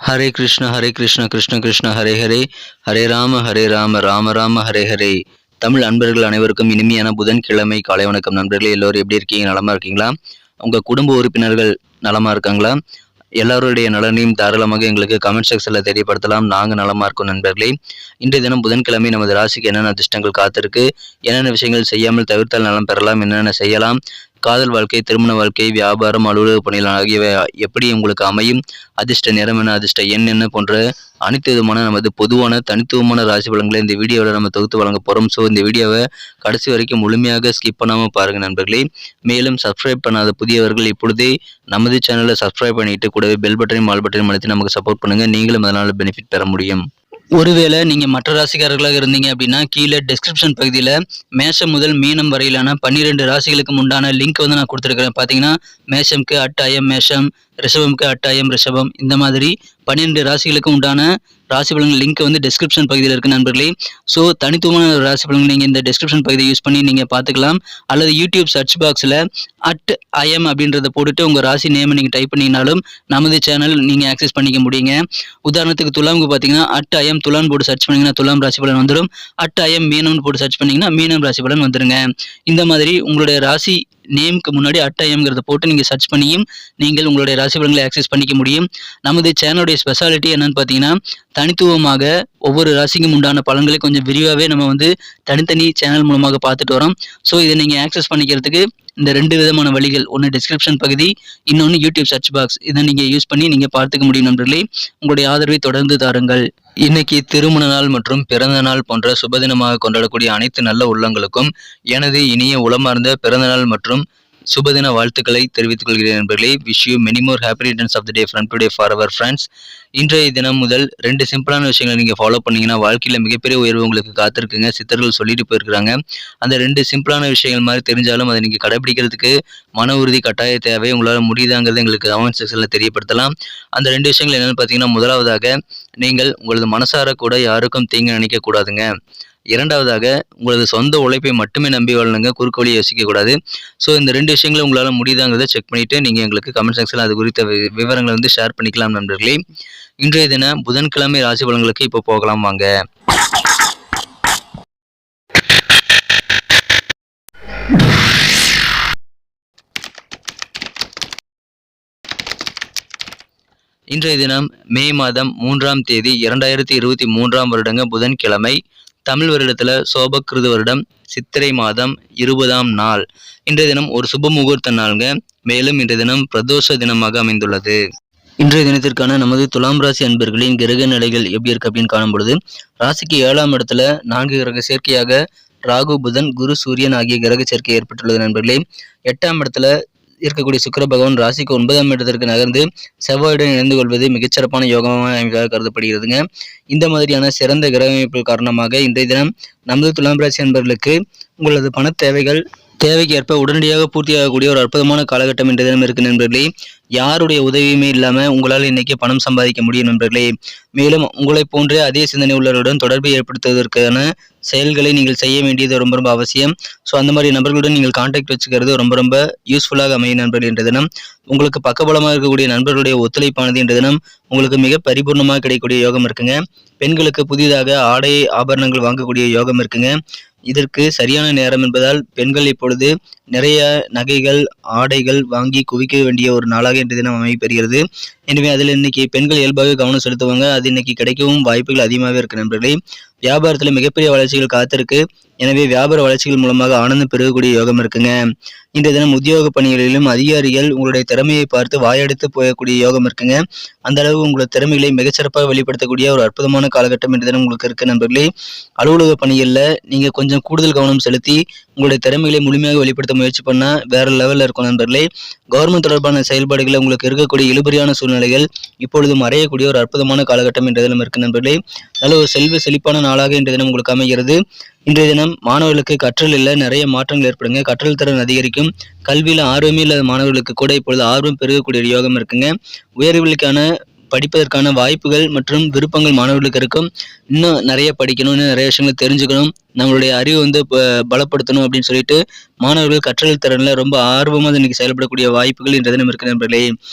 ஹரே கிருஷ்ண கிருஷ்ண கிருஷ்ண ஹரே ஹரே, ஹரே ராம ராம ராம ஹரே ஹரே. தமிழ் அன்பர்கள் அனைவருக்கும் இனிமையான புதன்கிழமை காலை வணக்கம். நண்பர்களே, எல்லோரும் எப்படி இருக்கீங்க? நலமா இருக்கீங்களா? உங்க குடும்ப உறுப்பினர்கள் நலமா இருக்காங்களா? எல்லாருடைய நலனையும் தாராளமாக எங்களுக்கு கமெண்ட் செக்ஷனில் தெரியப்படுத்தலாம். நாங்கள் நலமா இருக்கோம் நண்பர்களே. இன்றைய தினம் புதன்கிழமை நமது ராசிக்கு என்னென்ன அதிர்ஷ்டங்கள் காத்திருக்கு, என்னென்ன விஷயங்கள் செய்யாமல் தவிர்த்தால் நலம் பெறலாம், என்னென்ன செய்யலாம், காதல் வாழ்க்கை, திருமண வாழ்க்கை, வியாபாரம், அலுவலக பணிகள் ஆகியவை எப்படி உங்களுக்கு அமையும், அதிர்ஷ்ட நிறம் என்ன, அதிர்ஷ்ட எண் என்ன போன்ற அனைத்து விதமான நமது பொதுவான தனித்துவமான ராசி பலன்களை இந்த வீடியோவில் நம்ம தொகுத்து வழங்க போகிறோம். ஸோ இந்த வீடியோவை கடைசி வரைக்கும் முழுமையாக ஸ்கிப் பண்ணாமல் பாருங்கள் நண்பர்களே. மேலும் சப்ஸ்கிரைப் பண்ணாத புதியவர்கள் இப்பொழுதே நமது சேனலை சப்ஸ்கிரைப் பண்ணிட்டு கூடவே பெல் பட்டனையும் ஆல் பட்டனையும் அழுத்தி நமக்கு சப்போர்ட் பண்ணுங்கள். நீங்களும் அதனால் பெனிஃபிட் பெற முடியும். ஒருவேளை நீங்கள் மற்ற ராசிக்காரர்களாக இருந்தீங்க அப்படின்னா கீழே டிஸ்கிரிப்ஷன் பகுதியில் மேஷம் முதல் மீனம் வரையிலான 12 ராசிகளுக்கு உண்டான லிங்க் வந்து நான் கொடுத்துருக்கிறேன். பார்த்தீங்கன்னா மேஷம்க்கு அட்டாயம் மேஷம், ரிஷபம்க்கு அட்டாயம் ரிஷபம், இந்த மாதிரி 12 ராசிகளுக்கு உண்டான ராசி பலன்கள் லிங்க் வந்து டிஸ்கிரிப்ஷன் பகுதியில் இருக்குது நண்பர்களே. ஸோ தனித்துவமான ராசி பலன்கள் நீங்கள் இந்த டிஸ்கிரிப்ஷன் பகுதியை யூஸ் பண்ணி நீங்கள் பார்த்துக்கலாம். அல்லது யூடியூப் சர்ச் பாக்ஸில் @IM அப்படின்றத போட்டுட்டு உங்கள் ராசி நேமை நீங்கள் டைப் பண்ணிங்கனாலும் நமது சேனல் நீங்கள் ஆக்சஸ் பண்ணிக்க முடியுங்க. உதாரணத்துக்கு துலாமுக்கு பார்த்தீங்கன்னா @IM துலான் போட்டு சர்ச் பண்ணிங்கன்னா துலாம் ராசி பலன் வந்துடும். @IM மீனம்னு போட்டு சர்ச் பண்ணிங்கன்னா மீனம் ராசி பலன் வந்துடுங்க. இந்த மாதிரி உங்களுடைய ராசி நேமுக்கு முன்னாடி @IMங்கிறத போட்டு நீங்கள் சர்ச் பண்ணியும் நீங்கள் உங்களுடைய ராசி பலன்களை ஆக்சஸ் பண்ணிக்க முடியும். நமது சேனலுடைய ஸ்பெஷாலிட்டி என்னன்னு பார்த்தீங்கன்னா தனித்துவமாக ஒவ்வொரு ராசிக்கும் உண்டான பலன்களை கொஞ்சம் விரிவாகவே நம்ம வந்து தனித்தனி சேனல் மூலமாக பார்த்துட்டு வரோம். ஸோ இதை நீங்கள் ஆக்சஸ் பண்ணிக்கிறதுக்கு இந்த 2 விதமான வழிகள், ஒன்று டிஸ்கிரிப்ஷன் பகுதி, இன்னொன்று யூடியூப் சர்ச் பாக்ஸ். இதை நீங்கள் யூஸ் பண்ணி நீங்கள் பார்த்துக்க முடியும் நண்பர்களே. உங்களுடைய ஆதரவை தொடர்ந்து தாருங்கள். இன்னைக்கு திருமண நாள் மற்றும் பிறந்த நாள் போன்ற சுபதினமாக கொண்டாடக்கூடிய அனைத்து நல்ல உள்ளங்களுக்கும் எனது இனிய உளமார்ந்த பிறந்தநாள் மற்றும் சுபதின வாழ்த்துக்களை தெரிவித்துக் கொள்கிறேன் நண்பர்களே. Wish you many more happy returns of the day from today for our friends. இன்றைய தினம் முதல் 2 சிம்பிளான விஷயங்களை நீங்கள் ஃபாலோ பண்ணீங்கன்னா வாழ்க்கையில் மிகப்பெரிய உயர்வு உங்களுக்கு காத்திருக்குங்க. சித்தர்கள் சொல்லிட்டு போயிருக்கிறாங்க. அந்த 2 சிம்பிளான விஷயங்கள் மாதிரி தெரிஞ்சாலும் அதை நீங்கள் கடைபிடிக்கிறதுக்கு மன உறுதி கட்டாய தேவை. உங்களால் முடியுதாங்கிறது எங்களுக்கு கமெண்ட் செக்ஷனில் தெரியப்படுத்தலாம். அந்த 2 விஷயங்கள் என்னென்னு பார்த்தீங்கன்னா, முதலாவதாக நீங்கள் உங்களது மனசார கூட யாருக்கும் தீங்கு நினைக்கக்கூடாதுங்க. இரண்டாவதாக உங்களது சொந்த உழைப்பை மட்டுமே நம்பி வாழணுங்க, குறுக்கு வழியை யோசிக்கக்கூடாது. ஸோ இந்த 2 விஷயங்களும் உங்களால் முடியுதாங்கிறத செக் பண்ணிவிட்டு நீங்கள் எங்களுக்கு கமெண்ட் செக்ஷனில் அது குறித்த விவரங்களை வந்து ஷேர் பண்ணிக்கலாம் நண்பர்களே. இன்றைய தினம் புதன்கிழமை ராசி பலன்களுக்கு இப்போ போகலாம் வாங்க. இன்றைய தினம் மே மாதம் 3ஆம் தேதி 2023ஆம் வருடங்க புதன்கிழமை. தமிழ் வருடத்தில் சோபக்கிருது வருடம் சித்திரை மாதம் 20ஆம் நாள். இன்றைய தினம் ஒரு சுப முகூர்த்த நாளுங்க. மேலும் இன்றைய தினம் பிரதோஷ தினமாக அமைந்துள்ளது. இன்றைய தினத்திற்கான நமது துலாம் ராசி அன்பர்களின் கிரக நிலைகள் எப்படி இருக்கு அப்படின்னு காணும் பொழுது, ராசிக்கு 7ஆம் இடத்துல 4 கிரக சேர்க்கையாக ராகு, புதன், குரு, சூரியன் ஆகிய கிரக சேர்க்கை ஏற்பட்டுள்ளது நண்பர்களே. 8ஆம் இடத்துல இருக்கக்கூடிய சுக்கிர பகவான் ராசிக்கு 9ஆம் இடத்திற்கு நகர்ந்து செவ்வாயுடன் இணைந்து கொள்வது மிகச்சிறப்பான யோகமாக கருதப்படுகிறதுங்க. இந்த மாதிரியான சிறந்த கிரக அமைப்புகள் காரணமாக இன்றைய தினம் நமது துலாம் ராசி அன்பர்களுக்கு உங்களது பண தேவைக்கு ஏற்ப உடனடியாக பூர்த்தியாகக்கூடிய ஒரு அற்புதமான காலகட்டம் இன்றைய தினம் இருக்கு நண்பர்களே. யாருடைய உதவியுமே இல்லாமல் உங்களால் இன்னைக்கு பணம் சம்பாதிக்க முடியும் நண்பர்களே. மேலும் உங்களை போன்ற அதே சிந்தனை உள்ளவருடன் தொடர்பை ஏற்படுத்துவதற்கான செயல்களை நீங்கள் செய்ய வேண்டியது ரொம்ப ரொம்ப அவசியம். ஸோ அந்த மாதிரி நபர்களுடன் நீங்கள் கான்டாக்ட் வச்சுக்கிறது ரொம்ப ரொம்ப யூஸ்ஃபுல்லாக அமையும் நண்பர்கள். இன்றைய தினம் உங்களுக்கு பக்கபலமாக இருக்கக்கூடிய நண்பர்களுடைய ஒத்துழைப்பானது இன்றைய தினம் உங்களுக்கு மிக பரிபூர்ணமாக கிடைக்கக்கூடிய யோகம் இருக்குங்க. பெண்களுக்கு புதிதாக ஆடை ஆபரணங்கள் வாங்கக்கூடிய யோகம் இருக்குங்க. இதற்கு சரியான நேரம் என்பதால் பெண்கள் இப்பொழுது நிறைய நகைகள், ஆடைகள் வாங்கி குவிக்க வேண்டிய ஒரு நாளாக இன்றைய தினம் அமைப்பெறுகிறது. எனவே அதில் இன்னைக்கு பெண்கள் இயல்பாக கவனம் செலுத்துவாங்க. அது இன்னைக்கு கிடைக்கவும் வாய்ப்புகள் அதிகமாகவே இருக்கு நண்பர்களே. வியாபாரத்தில் மிகப்பெரிய வளர்ச்சிகள் காத்திருக்கு. எனவே வியாபார வளர்ச்சிகள் மூலமாக ஆனந்தம் பெருகக்கூடிய யோகம் இருக்குங்க. இன்றைய தினம் உத்தியோக பணிகளிலும் அதிகாரிகள் உங்களுடைய திறமையை பார்த்து வாயெடுத்து போகக்கூடிய யோகம் இருக்குங்க. அந்த அளவு உங்களோட திறமைகளை மிகச்சிறப்பாக வெளிப்படுத்தக்கூடிய ஒரு அற்புதமான காலகட்டம் இன்றைய தினம் உங்களுக்கு இருக்கு நண்பர்களே. அலுவலக பணிகளில் நீங்கள் கொஞ்சம் கூடுதல் கவனம் செலுத்தி உங்களுடைய திறமைகளை முழுமையாக வெளிப்படுத்த முயற்சி பண்ணால் வேற லெவலில் இருக்கும் நண்பர்களே. கவர்மெண்ட் தொடர்பான செயல்பாடுகளில் உங்களுக்கு இருக்கக்கூடிய இழுபறியான சூழ்நிலைகள் இப்பொழுது மறையக்கூடிய ஒரு அற்புதமான காலகட்டம் இன்றைய தினம் இருக்கு நண்பர்களே. நல்ல ஒரு செல்வ செழிப்பான நாளாக இன்றைய தினம் உங்களுக்கு அமைகிறது. இன்றைய தினம் மாணவர்களுக்கு கற்றலில் நிறைய மாற்றங்கள் ஏற்படுங்க. கற்றல் திறன் அதிகரிக்கும். கல்வியில் ஆர்வமே இல்லாத மாணவர்களுக்கு கூட இப்பொழுது ஆர்வம் பெருகக்கூடிய யோகம் இருக்குங்க. உயர்வுகளுக்கான படிப்பதற்கான வாய்ப்புகள் மற்றும் விருப்பங்கள் மாணவர்களுக்கு இருக்கும். இன்னும் நிறைய படிக்கணும், இன்னும் நிறைய விஷயங்களை தெரிஞ்சுக்கணும், நம்மளுடைய அறிவை வந்து பலப்படுத்தணும் அப்படின்னு சொல்லிட்டு மாணவர்கள் கற்றல் திறனில் ரொம்ப ஆர்வமாக இன்னைக்கு செயல்படக்கூடிய வாய்ப்புகள் இன்றைய தினம் இருக்கு நண்பர்களே.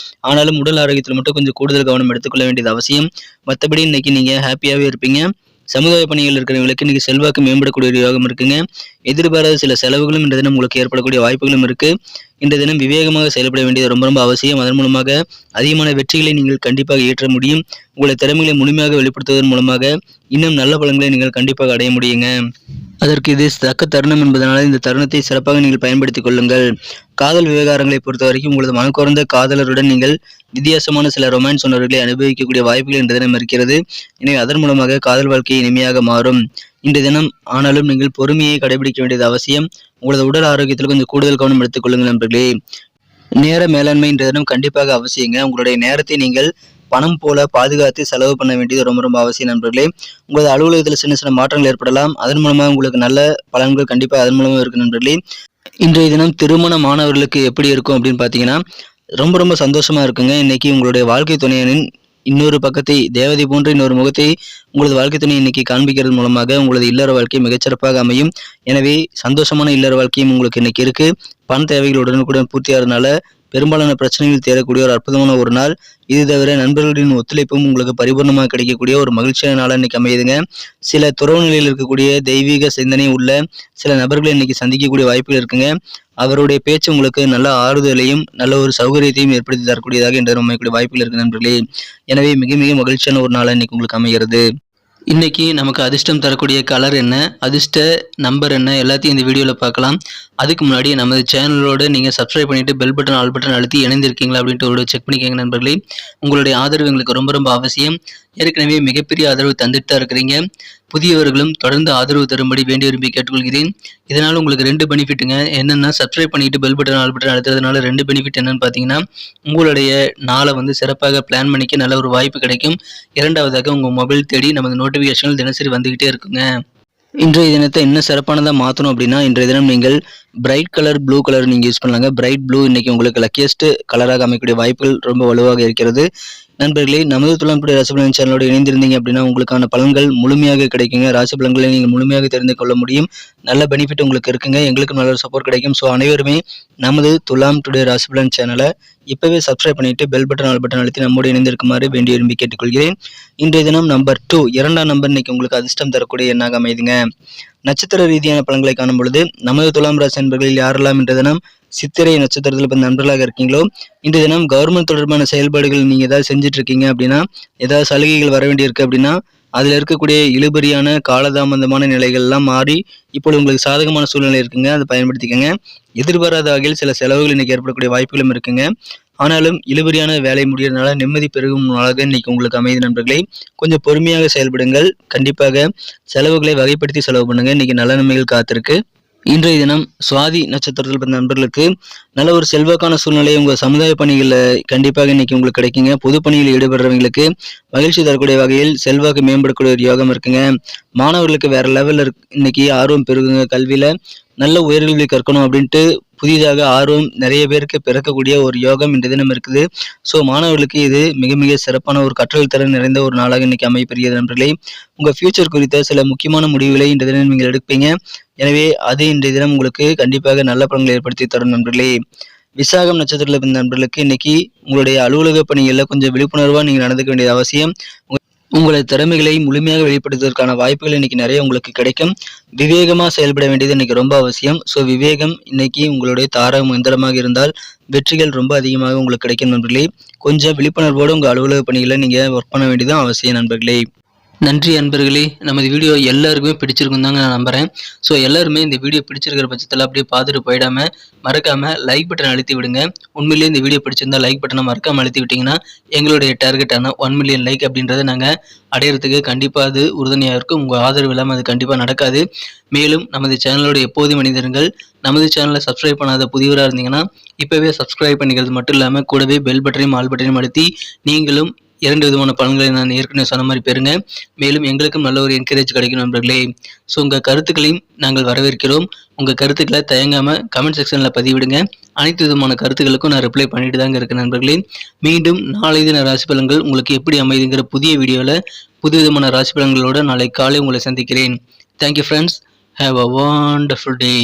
ஆனாலும் உடல் ஆரோக்கியத்தில் மட்டும் கொஞ்சம் கூடுதல் கவனம் எடுத்துக்கொள்ள வேண்டியது அவசியம். மற்றபடி இன்னைக்கு நீங்கள் ஹாப்பியாகவே இருப்பீங்க. சமுதாய பணிகள் இருக்கிறவங்களுக்கு இன்னைக்கு செல்வாக்கு மேம்படக்கூடிய ஒரு யோகம் இருக்குங்க. எதிர்பாராத சில செலவுகளும் இன்றைய தினம் உங்களுக்கு ஏற்படக்கூடிய வாய்ப்புகளும் இருக்கு. இன்றைய தினம் விவேகமாக செயல்பட வேண்டியது ரொம்ப ரொம்ப அவசியம். அதன் மூலமாக அதிகமான வெற்றிகளை நீங்கள் கண்டிப்பாக ஈற்ற முடியும். உங்களை திறமைகளை முழுமையாக வெளிப்படுத்துவதன் மூலமாக இன்னும் நல்ல பலன்களை நீங்கள் கண்டிப்பாக அடைய முடியுங்க. அதற்கு இது தக்க தருணம் என்பதனால இந்த தருணத்தை சிறப்பாக நீங்கள் பயன்படுத்திக் கொள்ளுங்கள். காதல் விவகாரங்களை பொறுத்த வரைக்கும் உங்களது மனக்குறந்த காதலருடன் நீங்கள் வித்தியாசமான சில ரொமான்ஸ் உணர்வுகளை அனுபவிக்கக்கூடிய வாய்ப்புகள் இன்றைய தினம் இருக்கிறது. எனவே அதன் மூலமாக காதல் வாழ்க்கை இனிமையாக மாறும். இன்றைய தினம் ஆனாலும் நீங்கள் பொறுமையை கடைபிடிக்க வேண்டியது அவசியம். உங்களது உடல் ஆரோக்கியத்தில் கொஞ்சம் கூடுதல் கவனம் எடுத்துக் கொள்ளுங்கள் நண்பர்களே. நேர மேலாண்மை இன்றைய தினம் கண்டிப்பாக அவசியங்க. உங்களுடைய நேரத்தை நீங்கள் பணம் போல பாதுகாத்து செலவு பண்ண வேண்டியது ரொம்ப ரொம்ப அவசியம் நண்பர்களே. உங்களது அலுவலகத்தில் சின்ன சின்ன மாற்றங்கள் ஏற்படலாம். அதன் மூலமாக உங்களுக்கு நல்ல பலன்கள் கண்டிப்பாக அதன் மூலமாக இருக்கு நண்பர்களே. இன்றைய தினம் திருமண மாணவர்களுக்கு எப்படி இருக்கும் அப்படின்னு பார்த்தீங்கன்னா ரொம்ப ரொம்ப சந்தோஷமா இருக்குங்க. இன்னைக்கு உங்களுடைய வாழ்க்கை துணையனின் இன்னொரு பக்கத்தை, தேவதை போன்ற இன்னொரு முகத்தை உங்களது வாழ்க்கை துணை இன்னைக்கு காண்பிக்கிறது மூலமாக உங்களது இல்லற வாழ்க்கை மிகச்சிறப்பாக அமையும். எனவே சந்தோஷமான இல்லற வாழ்க்கையும் உங்களுக்கு இன்னைக்கு இருக்கு. பண தேவைகள் உடனுக்குடன் பூர்த்தியாகிறதுனால பெரும்பாலான பிரச்சனைகள் தேரக்கூடிய ஒரு அற்புதமான ஒரு நாள். இது தவிர நண்பர்களின் ஒத்துழைப்பும் உங்களுக்கு பரிபூர்ணமாக கிடைக்கக்கூடிய ஒரு மகிழ்ச்சியான நாளாக இன்னைக்கு அமையுதுங்க. சில துறவு நிலையில் இருக்கக்கூடிய தெய்வீக சிந்தனை உள்ள சில நபர்களை இன்னைக்கு சந்திக்கக்கூடிய வாய்ப்புகள் இருக்குங்க. அவருடைய பேச்சு உங்களுக்கு நல்ல ஆறுதலையும் நல்ல ஒரு சௌகரியத்தையும் ஏற்படுத்தி தரக்கூடியதாக இன்று அமையக்கூடிய வாய்ப்புகள் இருக்கு நண்பர்களே. எனவே மிக மிக மகிழ்ச்சியான ஒரு நாளாக இன்னைக்கு உங்களுக்கு அமைகிறது. இன்னைக்கு நமக்கு அதிர்ஷ்டம் தரக்கூடிய கலர் என்ன, அதிர்ஷ்ட நம்பர் என்ன, எல்லாத்தையும் இந்த வீடியோவில் பார்க்கலாம். அதுக்கு முன்னாடி நமது சேனலோடு நீங்கள் சப்ஸ்கிரைப் பண்ணிவிட்டு பெல் பட்டன் ஆல் பட்டன் அழுத்தி இணைந்திருக்கீங்களா அப்படின்ட்டு ஒரு செக் பண்ணிக்கோங்க நண்பர்களே. உங்களுடைய ஆதரவு எங்களுக்கு ரொம்ப ரொம்ப அவசியம். ஏற்கனவே மிகப்பெரிய ஆதரவு தந்துட்டு தான் இருக்கிறீங்க. புதியவர்களும் தொடர்ந்து ஆதரவு தரும்படி வேண்டி விரும்பி கேட்டுக்கொள்கிறேன். இதனால் உங்களுக்கு 2 பெனிஃபிட்டுங்க. என்னென்னா சப்ஸ்கிரைப் பண்ணிட்டு பெல் பட்டன் ஆல் பட்டன் அழுத்துறதுனால 2 பெனிஃபிட் என்னன்னு பார்த்தீங்கன்னா, உங்களுடைய நாளை வந்து சிறப்பாக பிளான் பண்ணிக்க நல்ல ஒரு வாய்ப்பு கிடைக்கும். இரண்டாவதாக உங்கள் மொபைல் தேடி நமது நோட்டிஃபிகேஷன்கள் தினசரி வந்துக்கிட்டே இருக்குங்க. இன்றைய தினத்தை இன்னும் சிறப்பானதாக மாற்றணும் அப்படின்னா இன்றைய தினம் நீங்கள் பிரைட் கலர் ப்ளூ கலர் நீங்கள் யூஸ் பண்ணலாங்க. பிரைட் ப்ளூ இன்னைக்கு உங்களுக்கு லக்கியஸ்ட் கலராக அமைக்கக்கூடிய வாய்ப்புகள் ரொம்ப வலுவாக இருக்கிறது. நண்பர்களே, நமது துலாம் டுடே ராசி பலன் சேனலோடு இணைந்திருந்தீங்க அப்படின்னா உங்களுக்கான பலன்கள் முழுமையாக கிடைக்குங்க. ராசி பலன்களை நீங்கள் முழுமையாக தெரிந்து கொள்ள முடியும். நல்ல பெனிஃபிட் உங்களுக்கு இருக்குங்க. எங்களுக்கும் நல்ல சப்போர்ட் கிடைக்கும். ஸோ அனைவருமே நமது துலாம் டுடே ராசி பலன் சேனலை இப்போவே சப்ஸ்கிரைப் பண்ணிட்டு பெல் பட்டன் ஆல் பட்டன் அழுத்தி நம்மோடு இணைந்திருக்குமாறு வேண்டி விரும்பி கேட்டுக்கொள்கிறேன். இன்றைய தினம் நம்பர் 2 2ஆம் நம்பர் இன்னைக்கு உங்களுக்கு அதிர்ஷ்டம் தரக்கூடிய எண்ணாக அமைதுங்க. நட்சத்திர ரீதியான பலன்களை காணும் பொழுது நமது துலாம் ராசி நண்பர்களில் யாரெல்லாம் இன்றைய தினம் சித்திரை நட்சத்திரத்தில் பிறந்த நண்பர்களாக இருக்கீங்களோ இன்றைய தினம் கவர்மெண்ட் தொடர்பான செயல்பாடுகள் நீங்கள் ஏதாவது செஞ்சுட்டு இருக்கீங்க அப்படின்னா, ஏதாவது சலுகைகள் வர வேண்டியிருக்கு அப்படின்னா அதில் இருக்கக்கூடிய இழுபறியான காலதாமதமான நிலைகள்லாம் மாறி இப்பொழுது உங்களுக்கு சாதகமான சூழ்நிலை இருக்குங்க. அதை பயன்படுத்திக்கங்க. எதிர்பாராத வகையில் சில செலவுகள் இன்னைக்கு ஏற்படக்கூடிய வாய்ப்புகளும் இருக்குங்க. ஆனாலும் இழுபறியான வேலை முடியறதுனால நிம்மதி பெருகும் நாளாக இன்னைக்கு உங்களுக்கு அமைதி நண்பர்களே. கொஞ்சம் பொறுமையாக செயல்படுங்கள். கண்டிப்பாக செலவுகளை வகைப்படுத்தி செலவு பண்ணுங்க. இன்னைக்கு நல்ல நன்மைகள் காத்திருக்கு. இன்றைய தினம் சுவாதி நட்சத்திரத்தில் பிறந்த நண்பர்களுக்கு நல்ல ஒரு செல்வாக்கான சூழ்நிலை உங்கள் சமுதாய பணிகளில் கண்டிப்பாக இன்னைக்கு உங்களுக்கு கிடைக்குங்க. பொது பணியில் ஈடுபடுறவங்களுக்கு மகிழ்ச்சி தரக்கூடிய வகையில் செல்வாக்கு மேம்படக்கூடிய ஒரு யோகம் இருக்குங்க. மாணவர்களுக்கு வேற லெவலில் இன்னைக்கு ஆர்வம் பெருகுங்க. கல்வியில் நல்ல உயர்கல்வி கற்கணும் அப்படின்ட்டு புதிதாக ஆர்வம் நிறைய பேருக்கு பிறக்கக்கூடிய ஒரு யோகம் இன்றைய தினம் இருக்குது. ஸோ மாணவர்களுக்கு இது மிக மிக சிறப்பான ஒரு கற்றல் திறன் நிறைந்த ஒரு நாளாக இன்னைக்கு அமையப்பெரியது நண்பர்களே. உங்கள் ஃபியூச்சர் குறித்த சில முக்கியமான முடிவுகளை இன்றைய தினம் நீங்கள் எடுப்பீங்க. எனவே அது இன்றைய தினம் உங்களுக்கு கண்டிப்பாக நல்ல பலன்களை ஏற்படுத்தி தரும் நண்பர்களே. விசாகம் நட்சத்திரத்தில் இருந்த நண்பர்களுக்கு இன்னைக்கு உங்களுடைய அலுவலக பணிகளில் கொஞ்சம் விழிப்புணர்வாக நீங்கள் நடந்துக்க வேண்டியது அவசியம். உங்களது திறமைகளை முழுமையாக வெளிப்படுத்துவதற்கான வாய்ப்புகள் இன்னைக்கு நிறைய உங்களுக்கு கிடைக்கும். விவேகமாக செயல்பட வேண்டியது இன்னைக்கு ரொம்ப அவசியம். ஸோ விவேகம் இன்னைக்கு உங்களுடைய தாரக மந்திரமாக இருந்தால் வெற்றிகள் ரொம்ப அதிகமாக உங்களுக்கு கிடைக்கும் நண்பர்களே. கொஞ்சம் விழிப்புணர்வோடு உங்கள் அலுவலக பணிகளை நீங்கள் ஒர்க் பண்ண வேண்டியதும் அவசியம் நண்பர்களே. நன்றி அன்பர்களே. நமது வீடியோ எல்லாருக்குமே பிடிச்சிருக்கும் தாங்க நான் நம்புகிறேன். ஸோ எல்லாருமே இந்த வீடியோ பிடிச்சிருக்கிற பட்சத்தில் அப்படியே பார்த்துட்டு போயிடாமல் மறக்காமல் லைக் பட்டன் அழுத்தி விடுங்க. உண்மையிலேயே இந்த வீடியோ பிடிச்சிருந்தா லைக் பட்டனை மறக்காமல் அழுத்தி விட்டிங்கன்னா எங்களுடைய டார்கெட்டான 1 மில்லியன் லைக் அப்படின்றத நாங்கள் அடையிறதுக்கு கண்டிப்பாக அது உறுதுணையாக இருக்கும். உங்கள் ஆதரவு இல்லாமல் அது கண்டிப்பாக நடக்காது. மேலும் நமது சேனலோட எப்போதும் மனிதர்கள் நமது சேனலை சப்ஸ்கிரைப் பண்ணாத புதியவராக இருந்தீங்கன்னா இப்போவே சப்ஸ்கிரைப் பண்ணிக்கிறது மட்டும் இல்லாமல் கூடவே பெல் பட்டனையும் ஆல் பட்டனையும் அழுத்தி நீங்களும் 2 விதமான பலன்களை நான் ஏற்கனவே சொன்ன மாதிரி பெறுங்க. மேலும் எங்களுக்கும் நல்ல ஒரு என்கரேஜ் கிடைக்கும் நண்பர்களே. ஸோ உங்கள் கருத்துக்களையும் நாங்கள் வரவேற்கிறோம். உங்கள் கருத்துக்களை தயங்காமல் கமெண்ட் செக்ஷனில் பதிவிடுங்க. அனைத்து விதமான கருத்துக்களுக்கும் நான் ரிப்ளை பண்ணிட்டு தாங்க இருக்கேன் நண்பர்களே. மீண்டும் நாளை தின ராசி பலன்கள் உங்களுக்கு எப்படி அமைதுங்கிற புதிய வீடியோவில் புது விதமான ராசி பலன்களோடு நாளை காலை உங்களை சந்திக்கிறேன். Thank you friends. Have a wonderful day.